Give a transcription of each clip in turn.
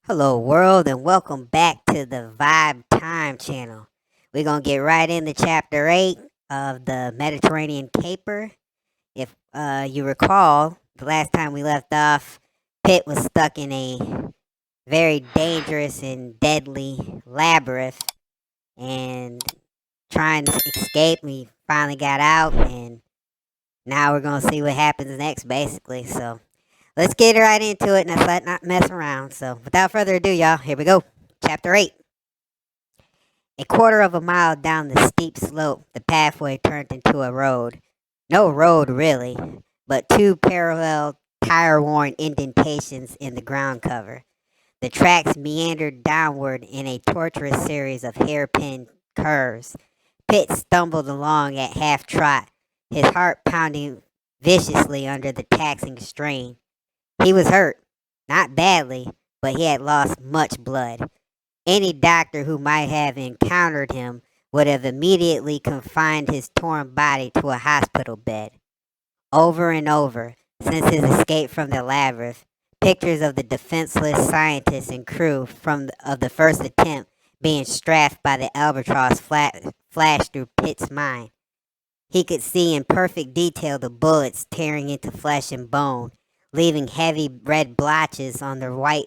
Hello, world, and welcome back to the ViBedTime channel. We're going to get right into chapter 8 of the Mediterranean Caper. If you recall, the last time we left off, Pitt was stuck in a very dangerous and deadly labyrinth and trying to escape. We finally got out, and now we're going to see what happens next, basically. So let's get right into it and let's not mess around. So without further ado, y'all, here we go. Chapter 8. A quarter of a mile down the steep slope, the pathway turned into a road. No road, really, but two parallel, tire worn indentations in the ground cover. The tracks meandered downward in a tortuous series of hairpin curves. Pitt stumbled along at half trot, his heart pounding viciously under the taxing strain. He was hurt, not badly, but he had lost much blood. Any doctor who might have encountered him would have immediately confined his torn body to a hospital bed. Over and over, since his escape from the labyrinth, pictures of the defenseless scientists and crew of the first attempt being strafed by the albatross flashed through Pitt's mind. He could see in perfect detail the bullets tearing into flesh and bone, leaving heavy red blotches on the white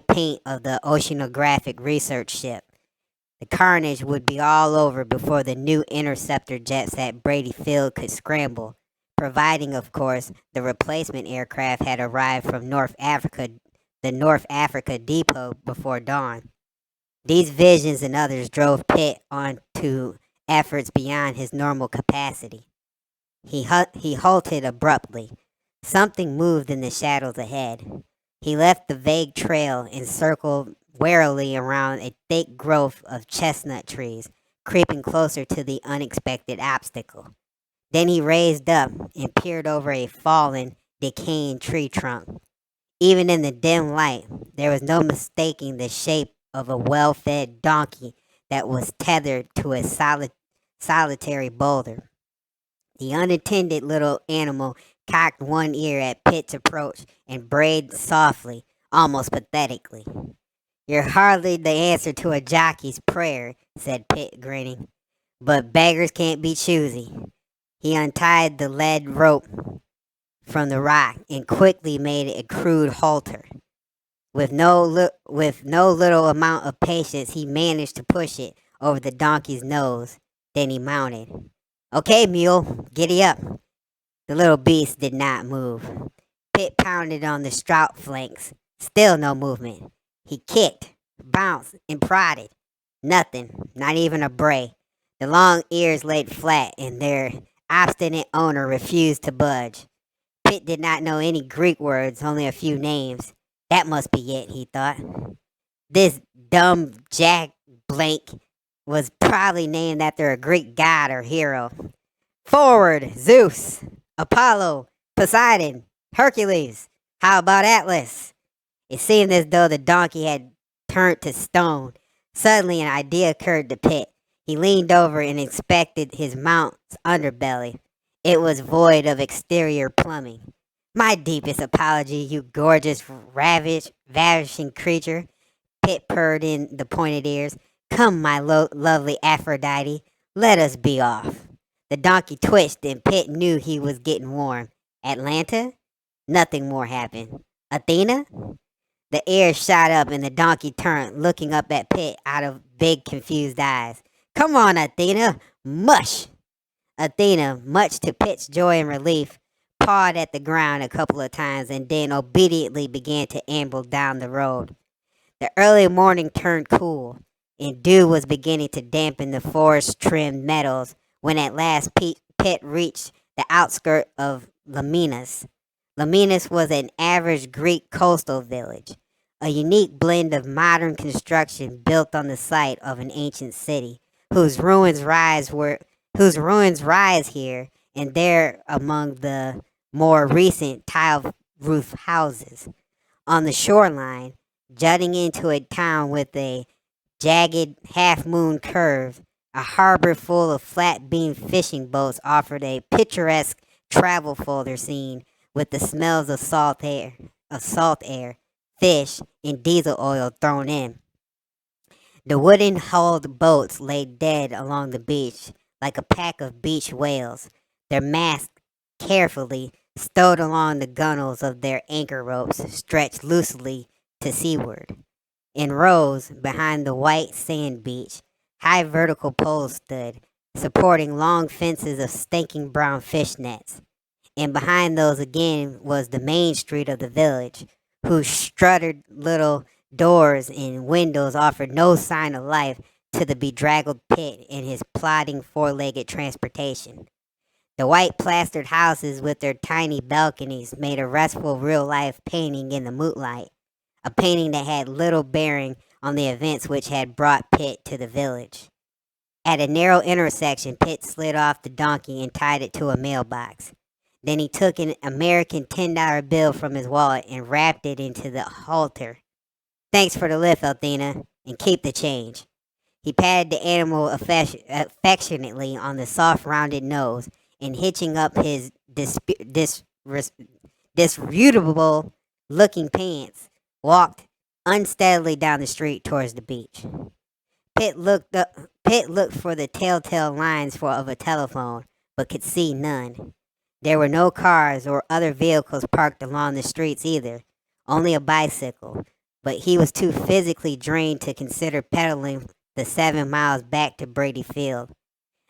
paint of the oceanographic research ship. The carnage would be all over before the new interceptor jets at Brady Field could scramble, providing, of course, the replacement aircraft had arrived from the North Africa depot before dawn. These visions and others drove Pitt on to efforts beyond his normal capacity. He halted abruptly. Something moved in the shadows ahead. He left the vague trail and circled warily around a thick growth of chestnut trees, creeping closer to the unexpected obstacle. Then he raised up and peered over a fallen, decaying tree trunk. Even in the dim light, there was no mistaking the shape of a well-fed donkey that was tethered to a solitary boulder. The unattended little animal cocked one ear at Pitt's approach and brayed softly, almost pathetically. "You're hardly the answer to a jockey's prayer," said Pitt, grinning. "But beggars can't be choosy." He untied the lead rope from the rock and quickly made a crude halter. With no little amount of patience, he managed to push it over the donkey's nose. Then he mounted. "Okay, mule, giddy up." The little beast did not move. Pitt pounded on the stout flanks. Still no movement. He kicked, bounced, and prodded. Nothing, not even a bray. The long ears laid flat, and their obstinate owner refused to budge. Pitt did not know any Greek words, only a few names. That must be it, he thought. This dumb Jack Blank was probably named after a Greek god or hero. "Forward, Zeus, Apollo, Poseidon, Hercules. How about Atlas?" It seemed as though the donkey had turned to stone. Suddenly an idea occurred to Pitt. He leaned over and inspected his mount's underbelly. It was void of exterior plumbing. "My deepest apology, you gorgeous, ravishing creature," Pitt purred in the pointed ears. "Come, my lovely Aphrodite, let us be off." The donkey twitched, and Pitt knew he was getting warm. Atlanta? Nothing more happened. Athena? The air shot up, and the donkey turned, looking up at Pitt out of big, confused eyes. "Come on, Athena! Mush!" Athena, much to Pitt's joy and relief, pawed at the ground a couple of times and then obediently began to amble down the road. The early morning turned cool, and dew was beginning to dampen the forest-trimmed meadows when at last Pitt reached the outskirt of Lamynus. Lamynus was an average Greek coastal village, a unique blend of modern construction built on the site of an ancient city, whose ruins rise here and there among the more recent tile-roof houses. On the shoreline, jutting into a town with a jagged half-moon curve, a harbor full of flat-beam fishing boats offered a picturesque travel folder scene with the smells of salt air fish, and diesel oil thrown in. The wooden hulled boats lay dead along the beach like a pack of beach whales, their masts carefully stowed along the gunnels of their anchor ropes stretched loosely to seaward. In rows behind the white sand beach, high vertical poles stood, supporting long fences of stinking brown fish nets. And behind those again was the main street of the village, whose strutted little doors and windows offered no sign of life to the bedraggled Pitt and his plodding four-legged transportation. The white plastered houses with their tiny balconies made a restful real-life painting in the moonlight, a painting that had little bearing on the events which had brought Pitt to the village. At a narrow intersection, Pitt slid off the donkey and tied it to a mailbox. Then he took an American $10 bill from his wallet and wrapped it into the halter. "Thanks for the lift, Athena, and keep the change." He patted the animal affectionately on the soft, rounded nose, and hitching up his disreputable looking pants, walked unsteadily down the street towards the beach. Pitt looked for the telltale lines of a telephone, but could see none. There were no cars or other vehicles parked along the streets either, only a bicycle, but he was too physically drained to consider pedaling the 7 miles back to Brady Field.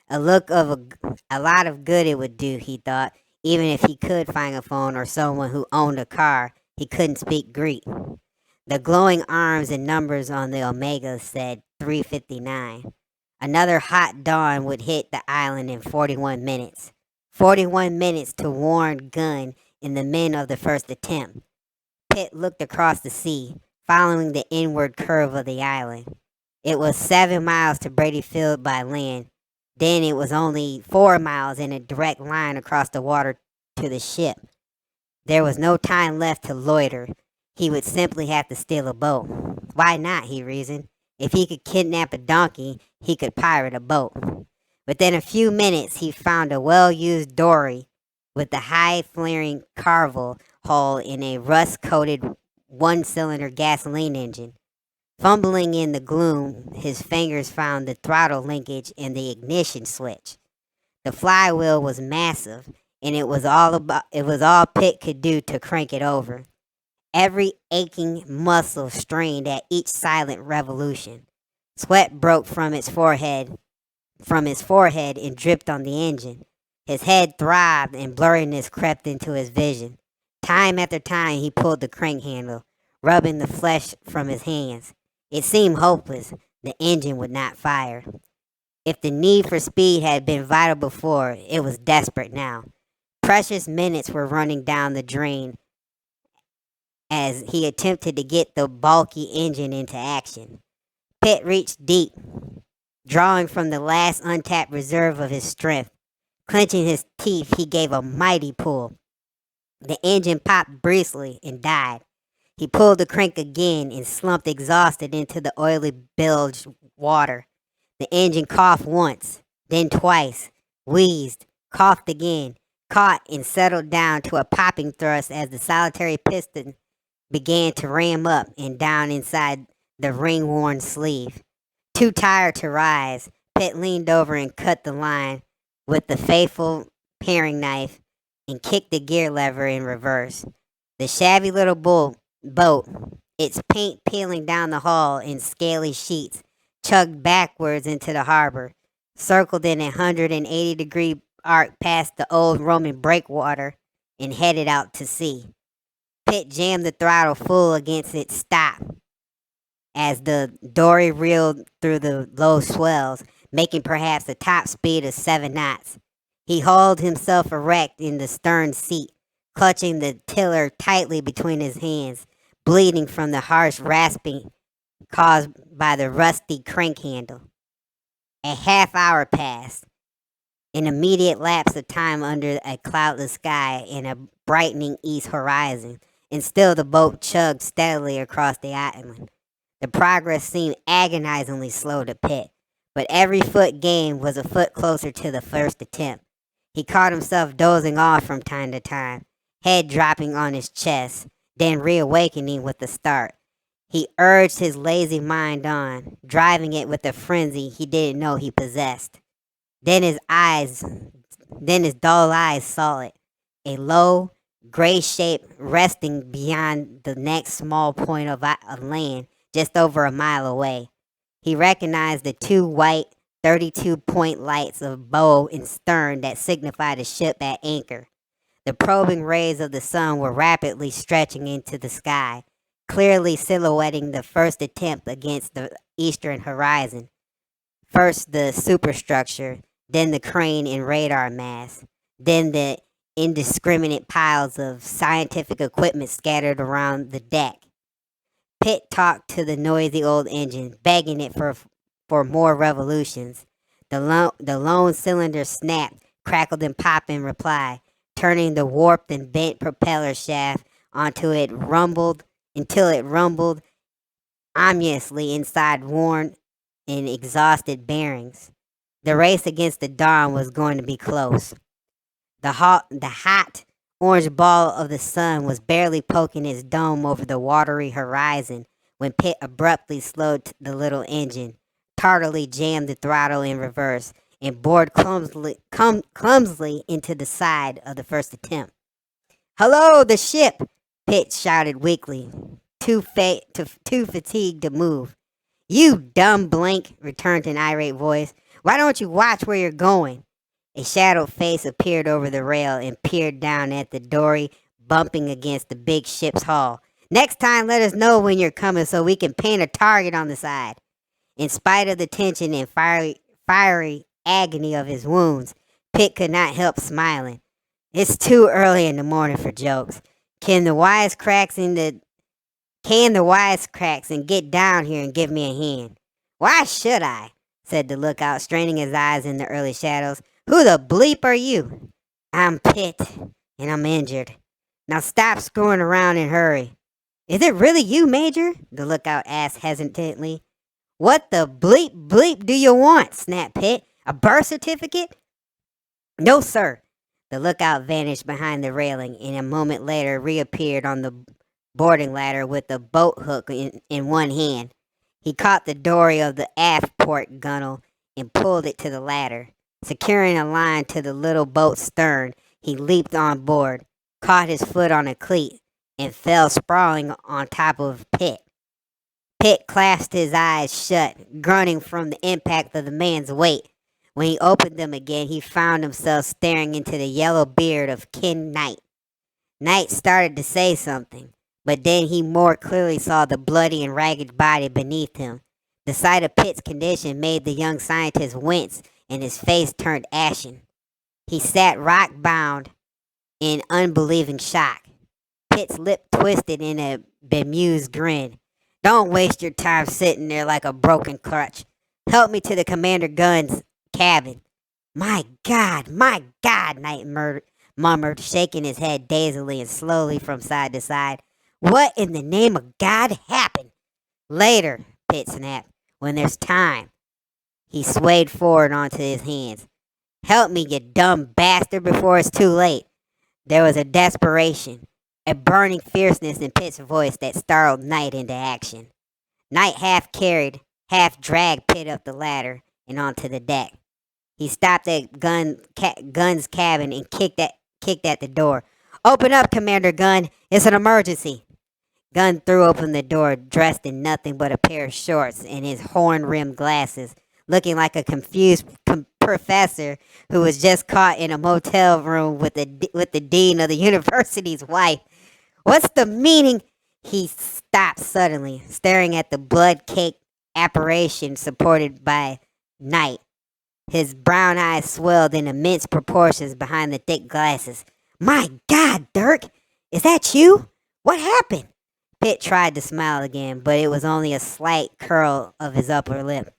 A lot of good it would do, he thought, even if he could find a phone or someone who owned a car. He couldn't speak Greek. The glowing arms and numbers on the Omega said 3:59. Another hot dawn would hit the island in 41 minutes. 41 minutes to warn Gunn and the men of the first attempt. Pitt looked across the sea, following the inward curve of the island. It was 7 miles to Brady Field by land. Then it was only 4 miles in a direct line across the water to the ship. There was no time left to loiter. He would simply have to steal a boat. Why not, he reasoned. If he could kidnap a donkey, he could pirate a boat. Within a few minutes, he found a well-used dory with a high flaring carvel hull and a rust-coated one-cylinder gasoline engine. Fumbling in the gloom, his fingers found the throttle linkage and the ignition switch. The flywheel was massive, and it was all Pitt could do to crank it over. Every aching muscle strained at each silent revolution. Sweat broke from his forehead and dripped on the engine. His head throbbed and blurriness crept into his vision. Time after time he pulled the crank handle, rubbing the flesh from his hands. It seemed hopeless. The engine would not fire. If the need for speed had been vital before, it was desperate now. Precious minutes were running down the drain as he attempted to get the bulky engine into action. Pitt reached deep, drawing from the last untapped reserve of his strength. Clenching his teeth, he gave a mighty pull. The engine popped briefly and died. He pulled the crank again and slumped exhausted into the oily bilged water. The engine coughed once, then twice, wheezed, coughed again, caught and settled down to a popping thrust as the solitary piston began to ram up and down inside the ring-worn sleeve. Too tired to rise, Pitt leaned over and cut the line with the faithful paring knife and kicked the gear lever in reverse. The shabby little boat, its paint peeling down the hull in scaly sheets, chugged backwards into the harbor, circled in a 180-degree arc past the old Roman breakwater, and headed out to sea. Pitt jammed the throttle full against its stop as the dory reeled through the low swells, making perhaps a top speed of 7 knots. He hauled himself erect in the stern seat, clutching the tiller tightly between his hands, bleeding from the harsh rasping caused by the rusty crank handle. A half hour passed, an immediate lapse of time under a cloudless sky and a brightening east horizon, and still the boat chugged steadily across the island. The progress seemed agonizingly slow to Pitt, but every foot gained was a foot closer to the first attempt. He caught himself dozing off from time to time, head dropping on his chest, then reawakening with a start. He urged his lazy mind on, driving it with a frenzy he didn't know he possessed. Then his eyes, then his dull eyes saw it. A low, gray shape resting beyond the next small point of land just over a mile away. He recognized the two white 32-point lights of bow and stern that signified a ship at anchor. The probing rays of the sun were rapidly stretching into the sky, clearly silhouetting the first attempt against the eastern horizon. First the superstructure, then the crane and radar mast, then the indiscriminate piles of scientific equipment scattered around the deck. Pitt talked to the noisy old engine, begging it for more revolutions. The lone cylinder snapped, crackled, and popped in reply, turning the warped and bent propeller shaft onto it rumbled until it rumbled ominously inside worn and exhausted bearings. The race against the dawn was going to be close. The hot orange ball of the sun was barely poking its dome over the watery horizon when Pitt abruptly slowed the little engine, tardily jammed the throttle in reverse, and bored clumsily into the side of the first attempt. "Hello, the ship!" Pitt shouted weakly, too fatigued to move. "You dumb blank," returned an irate voice. "Why don't you watch where you're going?" A shadowed face appeared over the rail and peered down at the dory bumping against the big ship's hull. "Next time, let us know when you're coming so we can paint a target on the side." In spite of the tension and fiery agony of his wounds, Pitt could not help smiling. It's too early in the morning for jokes. Can the wisecracks and get down here and give me a hand? "Why should I?" said the lookout, straining his eyes in the early shadows. "Who the bleep are you?" "I'm Pitt, and I'm injured. Now stop screwing around and hurry." "Is it really you, Major?" the lookout asked hesitantly. "What the bleep do you want?" snapped Pitt. "A birth certificate?" "No, sir." The lookout vanished behind the railing and a moment later reappeared on the boarding ladder with a boat hook in one hand. He caught the dory of the aft port gunwale and pulled it to the ladder. Securing a line to the little boat's stern, he leaped on board, caught his foot on a cleat, and fell sprawling on top of Pitt. Pitt clasped his eyes shut, grunting from the impact of the man's weight. When he opened them again, he found himself staring into the yellow beard of Ken Knight. Knight started to say something, but then he more clearly saw the bloody and ragged body beneath him. The sight of Pitt's condition made the young scientist wince, and his face turned ashen. He sat rock-bound in unbelieving shock. Pitt's lip twisted in a bemused grin. "Don't waste your time sitting there like a broken crutch. Help me to the Commander Gunn's cabin." My God, Knight murmured, shaking his head dazedly and slowly from side to side. "What in the name of God happened?" "Later," Pitt snapped, "when there's time." He swayed forward onto his hands. "Help me, you dumb bastard, before it's too late." There was a desperation, a burning fierceness in Pitt's voice that startled Knight into action. Knight half carried, half dragged Pitt up the ladder and onto the deck. He stopped at Gunn's cabin and kicked at the door. "Open up, Commander Gunn. It's an emergency." Gunn threw open the door, dressed in nothing but a pair of shorts and his horn-rimmed glasses, looking like a confused professor who was just caught in a motel room with the dean of the university's wife. "What's the meaning?" He stopped suddenly, staring at the blood-caked apparition supported by Knight. His brown eyes swelled in immense proportions behind the thick glasses. "My God, Dirk! Is that you? What happened?" Pitt tried to smile again, but it was only a slight curl of his upper lip.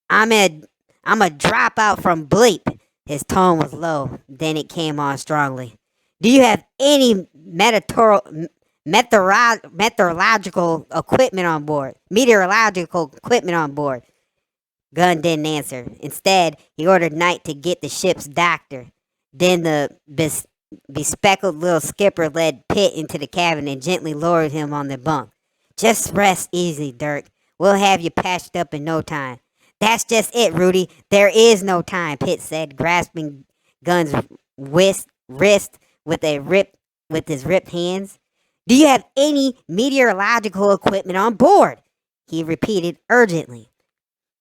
I'm a dropout from Bleep." His tone was low, then it came on strongly. "Do you have any meteorological equipment on board? Gunn didn't answer. Instead, he ordered Knight to get the ship's doctor. Then the bespectacled little skipper led Pitt into the cabin and gently lowered him on the bunk. Just rest easy, Dirk. We'll have you patched up in no time. That's just it, Rudy. There is no time, Pitt said, grasping Gunn's wrist with his ripped hands. Do you have any meteorological equipment on board? He repeated urgently.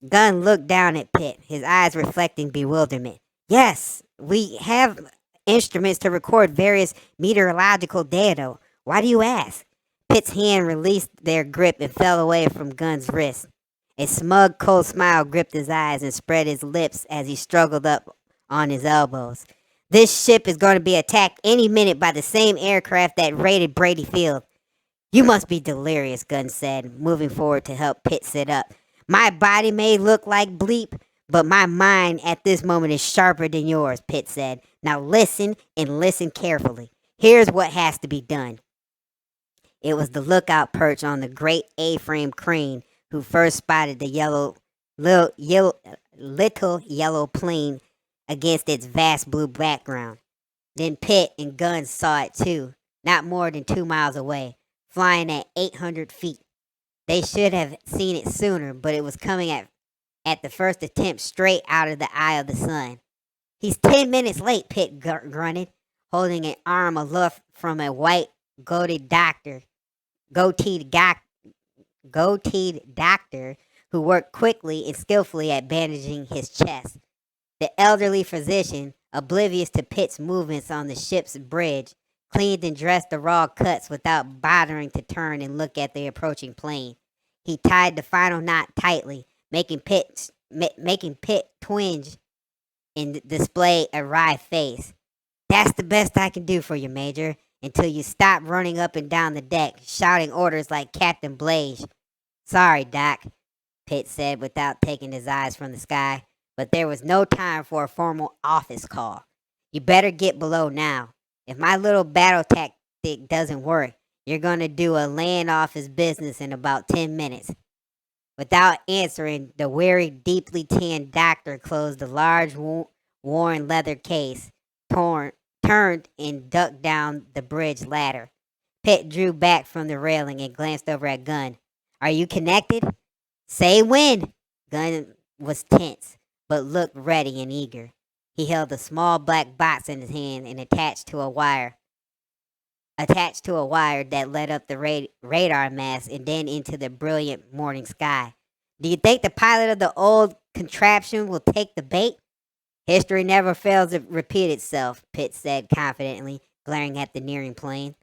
Gunn looked down at Pitt, his eyes reflecting bewilderment. Yes, we have instruments to record various meteorological data. Why do you ask? Pitt's hand released their grip and fell away from Gunn's wrist. A smug, cold smile gripped his eyes and spread his lips as he struggled up on his elbows. This ship is going to be attacked any minute by the same aircraft that raided Brady Field. You must be delirious, Gunn said, moving forward to help Pitt sit up. My body may look like bleep, but my mind at this moment is sharper than yours, Pitt said. Now listen and listen carefully. Here's what has to be done. It was the lookout perch on the great A-frame crane who first spotted the little yellow plane against its vast blue background. Then Pitt and Gunn saw it too, not more than 2 miles away, flying at 800 feet. They should have seen it sooner, but it was coming at the first attempt straight out of the eye of the sun. He's 10 minutes late, Pitt grunted, holding an arm aloft from a white goateed doctor who worked quickly and skillfully at bandaging his chest. The elderly physician, oblivious to Pitt's movements on the ship's bridge, cleaned and dressed the raw cuts without bothering to turn and look at the approaching plane. He tied the final knot tightly, making Pitt twinge and display a wry face. That's the best I can do for you, Major, until you stop running up and down the deck, shouting orders like Captain Blage. Sorry, Doc, Pitt said without taking his eyes from the sky, but there was no time for a formal office call. You better get below now. If my little battle tactic doesn't work, you're going to do a land office business in about 10 minutes. Without answering, the weary, deeply tanned doctor closed the large, worn leather case, turned, and ducked down the bridge ladder. Pitt drew back from the railing and glanced over at Gunn. Are you connected? Say when. Gunn was tense, but looked ready and eager. He held a small black box in his hand and attached to a wire that led up the radar mast and then into the brilliant morning sky. Do you think the pilot of the old contraption will take the bait? History never fails to repeat itself, Pitt said confidently, glaring at the nearing plane.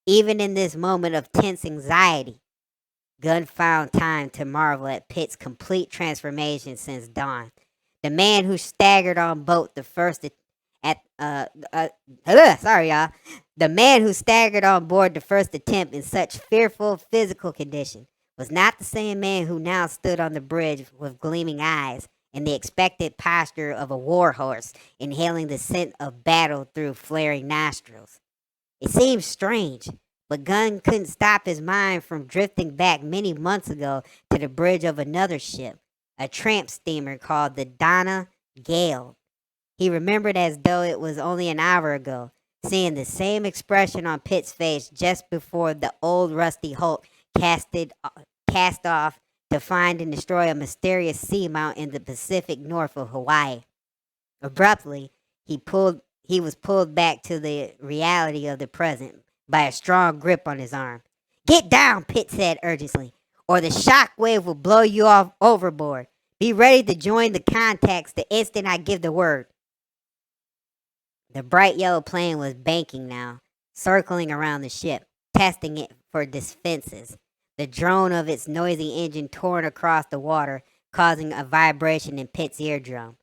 Even in this moment of tense anxiety, Gunn found time to marvel at Pitt's complete transformation since dawn. The man who staggered on board the first attempt in such fearful physical condition was not the same man who now stood on the bridge with gleaming eyes and the expectant posture of a war horse, inhaling the scent of battle through flaring nostrils. It seemed strange, but Gunn couldn't stop his mind from drifting back many months ago to the bridge of another ship, a tramp steamer called the Donna Gale. He remembered as though it was only an hour ago, seeing the same expression on Pitt's face just before the old rusty hulk cast off to find and destroy a mysterious seamount in the Pacific north of Hawaii. Abruptly, he was pulled back to the reality of the present by a strong grip on his arm. Get down, Pitt said urgently, or the shock wave will blow you off overboard. Be ready to join the contacts the instant I give the word. The bright yellow plane was banking now, circling around the ship, testing it for defenses. The drone of its noisy engine torn across the water, causing a vibration in Pitt's eardrum.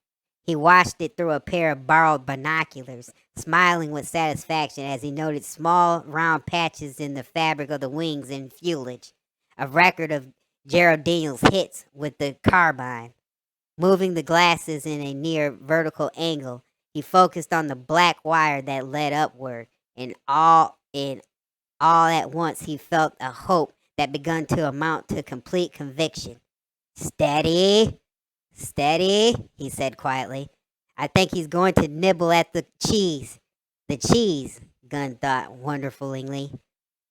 He watched it through a pair of borrowed binoculars, smiling with satisfaction as he noted small, round patches in the fabric of the wings and fuselage, a record of Gerald Daniels' hits with the carbine. Moving the glasses in a near vertical angle, he focused on the black wire that led upward, and all at once he felt a hope that begun to amount to complete conviction. Steady, steady, he said quietly. I think he's going to nibble at the cheese. The cheese, Gunn thought wonderfully.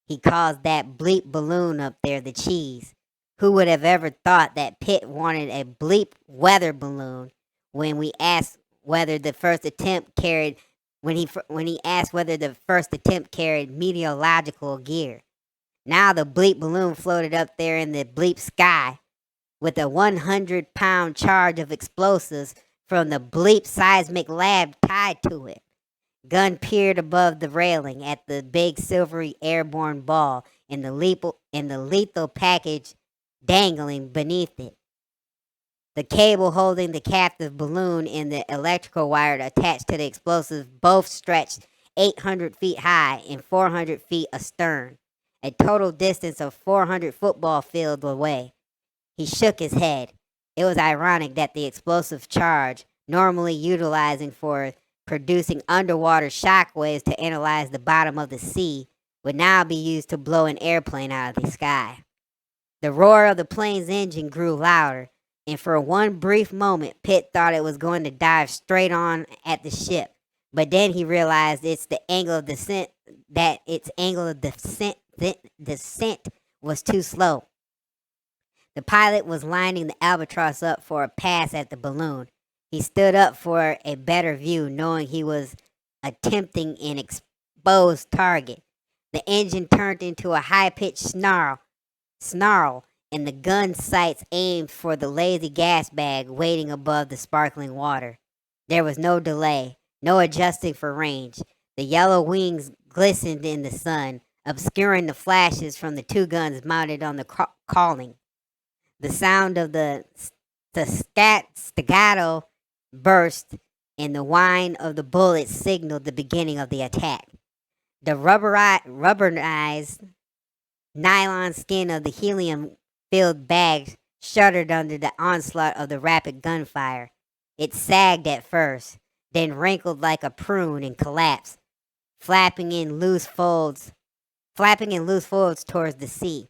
He calls that bleep balloon up there the cheese. Who would have ever thought that Pitt wanted a bleep weather balloon when we asked whether the first attempt carried when he asked whether the first attempt carried meteorological gear. Now the bleep balloon floated up there in the bleep sky with a 100-pound charge of explosives from the bleep seismic lab tied to it. Gunn peered above the railing at the big silvery airborne ball and the lethal package dangling beneath it. The cable holding the captive balloon and the electrical wire attached to the explosives both stretched 800 feet high and 400 feet astern, a total distance of 400 football fields away. He shook his head. It was ironic that the explosive charge, normally utilizing for producing underwater shock waves to analyze the bottom of the sea, would now be used to blow an airplane out of the sky. The roar of the plane's engine grew louder, and for one brief moment, Pitt thought it was going to dive straight on at the ship. But then he realized its angle of descent was too slow. The pilot was lining the albatross up for a pass at the balloon. He stood up for a better view, knowing he was attempting an exposed target. The engine turned into a high-pitched snarl, and the gun sights aimed for the lazy gas bag waiting above the sparkling water. There was no delay, no adjusting for range. The yellow wings glistened in the sun, obscuring the flashes from the two guns mounted on the cowling. The sound of the staccato burst and the whine of the bullets signaled the beginning of the attack. The rubberized nylon skin of the helium-filled bag shuddered under the onslaught of the rapid gunfire. It sagged at first, then wrinkled like a prune and collapsed, flapping in loose folds towards the sea.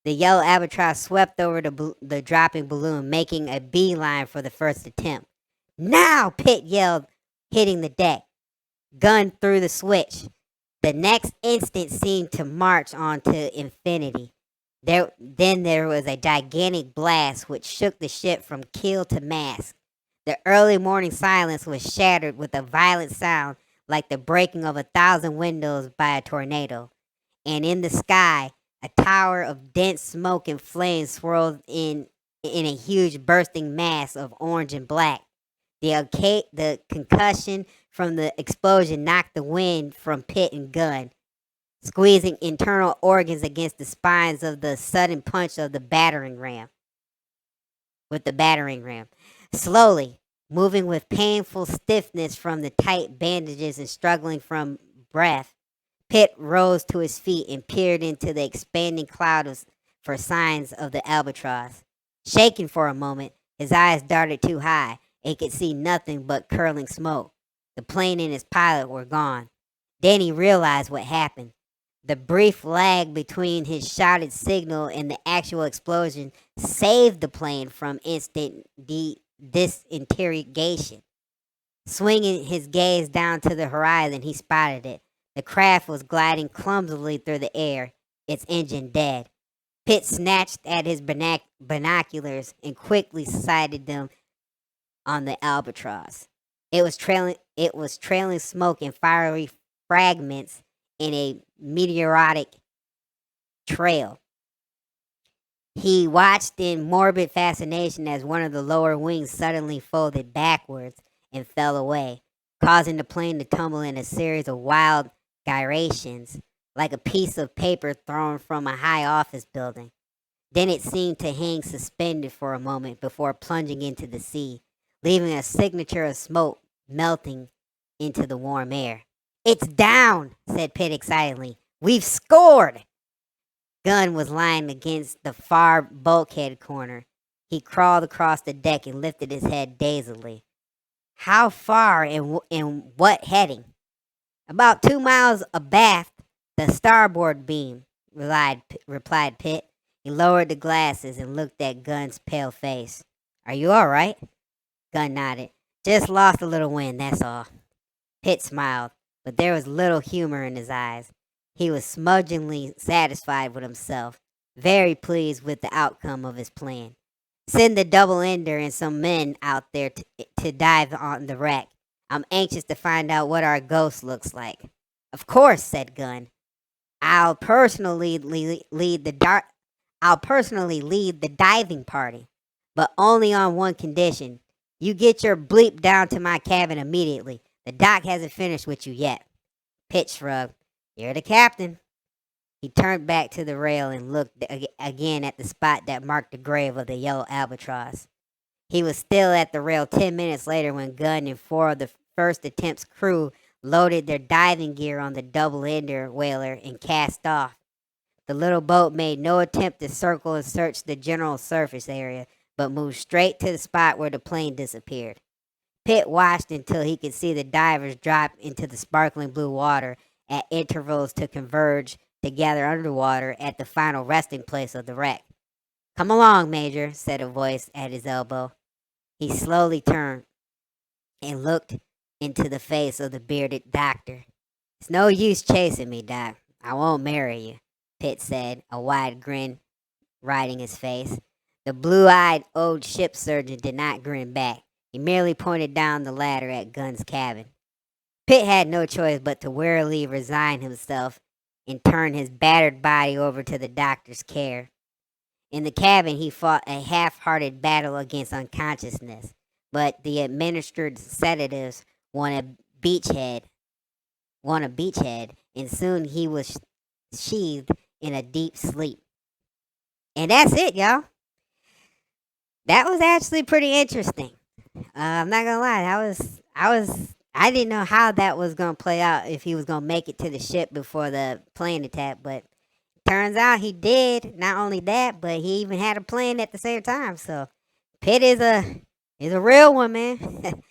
The yellow albatross swept over the dropping balloon, making a beeline for the first attempt. Now! Pitt yelled, hitting the deck. Gunn threw the switch. The next instant seemed to march on to infinity. Then there was a gigantic blast which shook the ship from keel to mast. The early morning silence was shattered with a violent sound like the breaking of 1,000 windows by a tornado. And in the sky, a tower of dense smoke and flames swirled in a huge bursting mass of orange and black. The concussion from the explosion knocked the wind from Pitt and Gunn, squeezing internal organs against the spines of the sudden punch of the battering ram. Slowly, moving with painful stiffness from the tight bandages and struggling from breath, Pitt rose to his feet and peered into the expanding cloud for signs of the albatross. Shaken for a moment, his eyes darted too high. He could see nothing but curling smoke. The plane and his pilot were gone. Then he realized what happened. The brief lag between his shouted signal and the actual explosion saved the plane from instant disintegration. Swinging his gaze down to the horizon, he spotted it. The craft was gliding clumsily through the air, its engine dead. Pitt snatched at his binoculars and quickly sighted them on the albatross. It was trailing smoke and fiery fragments in a meteoric trail. He watched in morbid fascination as one of the lower wings suddenly folded backwards and fell away, causing the plane to tumble in a series of wild gyrations, like a piece of paper thrown from a high office building. Then it seemed to hang suspended for a moment before plunging into the sea, leaving a signature of smoke melting into the warm air. "It's down," said Pitt excitedly. "We've scored!" Gunn was lying against the far bulkhead corner. He crawled across the deck and lifted his head dazedly. "How far and what heading?" "About 2 miles abaft the starboard beam," replied Pitt. He lowered the glasses and looked at Gunn's pale face. "Are you all right?" Gunn nodded. "Just lost a little wind, that's all." Pitt smiled. but there was little humor in his eyes. He was smudgingly satisfied with himself, very pleased with the outcome of his plan. Send the double ender and some men out there to dive on the wreck. I'm anxious to find out what our ghost looks like. Of course, said Gunn. I'll personally lead the I'll personally lead the diving party, but only on one condition. You get your bleep down to my cabin immediately. The doc hasn't finished with you yet. Pitt shrugged. You're the captain. He turned back to the rail and looked again at the spot that marked the grave of the yellow albatross. He was still at the rail 10 minutes later when Gunn and four of the first attempt's crew loaded their diving gear on the double-ender whaler and cast off. The little boat made no attempt to circle and search the general surface area, but moved straight to the spot where the plane disappeared. Pitt watched until he could see the divers drop into the sparkling blue water at intervals to converge together underwater at the final resting place of the wreck. Come along, Major, said a voice at his elbow. He slowly turned and looked into the face of the bearded doctor. It's no use chasing me, Doc. I won't marry you, Pitt said, a wide grin riding his face. The blue-eyed old ship surgeon did not grin back. He merely pointed down the ladder at Gunn's cabin. Pitt had no choice but to wearily resign himself and turn his battered body over to the doctor's care. In the cabin, he fought a half-hearted battle against unconsciousness, but the administered sedatives won a beachhead, and soon he was sheathed in a deep sleep. And that's it, y'all. That was actually pretty interesting. I'm not gonna lie, I didn't know how that was gonna play out, if he was gonna make it to the ship before the plane attack, but turns out he did. Not only that, but he even had a plane at the same time. So Pitt is a real one, man.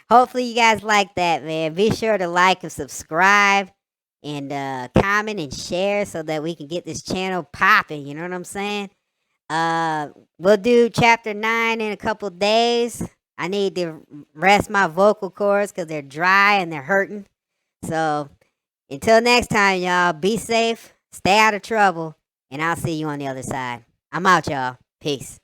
Hopefully you guys like that, man. Be sure to like and subscribe and comment and share so that we can get this channel popping. You know what I'm saying? We'll do chapter 9 in a couple days. I need to rest my vocal cords because they're dry and they're hurting. So until next time, y'all, be safe, stay out of trouble, and I'll see you on the other side. I'm out, y'all. Peace.